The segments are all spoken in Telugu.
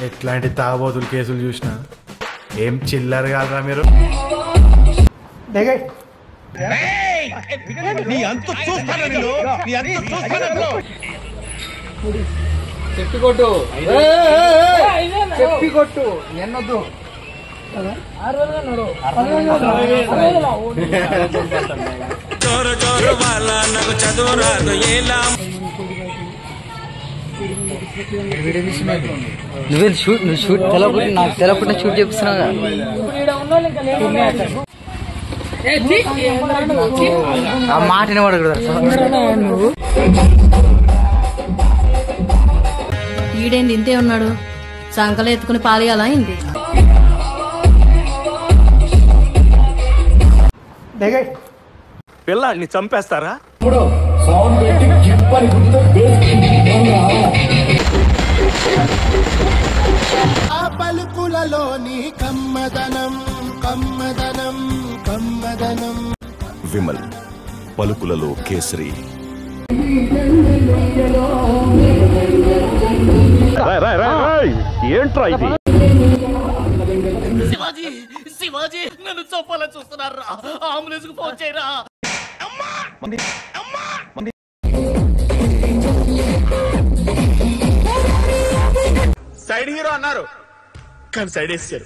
ఎట్లాంటి తాగబోతులు కేసులు చూసినా ఏం చిల్లర కాదురా మీరు. చెప్పి కొట్టు చెప్పి కొట్టు ఎన్నొద్దు నువ్వు షూట్ తెలపకుండా నాకు తెలపకుండా షూట్ చేపిస్తున్నావు. ఆ మాట వినబడకూడదు. ఈడేంది ఇంతే ఉన్నాడు, సంకలు ఎత్తుకుని పాలియాలా ఇంది. పిల్లాడిని చంపేస్తారా? పలుకులలోని కమ్మదనం కమ్మదనం కమ్మదనం. విమల్ పలుకులలో కేసరి. ఏంట్రా ఇది? శివాజీ శివాజీ నన్ను చంపాలని చూస్తున్నారా? అంబులెన్స్ కు ఫోన్ చేయరా. సైడ్ హీరో అన్నారు కానీ సైడ్ వేసారు.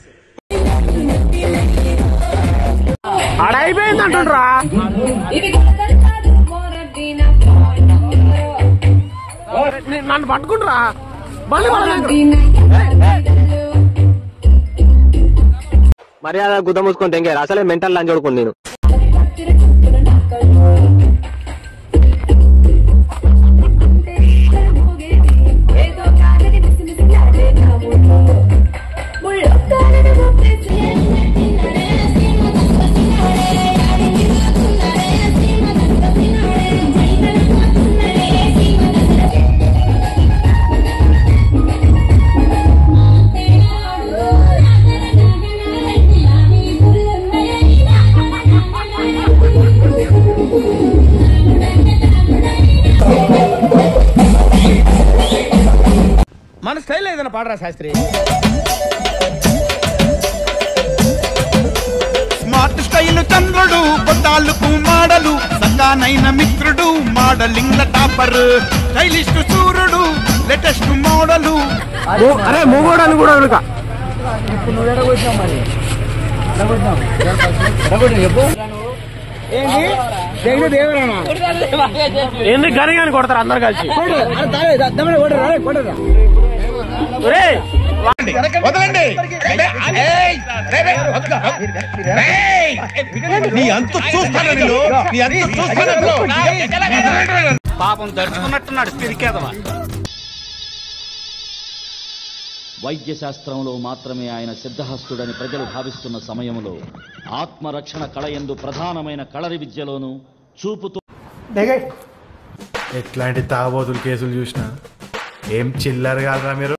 ఆడైపోయిందంటుండ్రా. నన్ను పట్టుకుంటురా మర్యాద గుద్ద మూసుకొని తెంగారు. అసలే మెంటల్ లంచ్ చూడుకుని నేను. మన స్టైల్ ఏదైనా పాడరా శాస్త్రి. స్మార్ట్ స్టైల్ చంద్రుడు కొట్టాలకు మాడలు సగానైన మిత్రుడు మోడలింగ్ టాపర్ స్టైలిస్ట్ సూర్యుడు లేటెస్ట్ మోడలు. అరే మూగోడాన్ని కూడా వెనుక ఏంది గనిగాని కొడతారు అందరు కలిసి. వదలండి. పాపం దడుచుకున్నట్టున్నాడు తిరిగేదవా. వైద్య శాస్త్రంలో మాత్రమే ఆయన సిద్ధహస్తుడని ప్రజలు భావిస్తున్న సమయంలో ఆత్మరక్షణ కళయందు ప్రధానమైన కళరి విద్యలోనూ చూపుతూ ఎట్లాంటి తాగబోతులు కేసులు చూసినా ఏం చిల్లర కాదురా మీరు.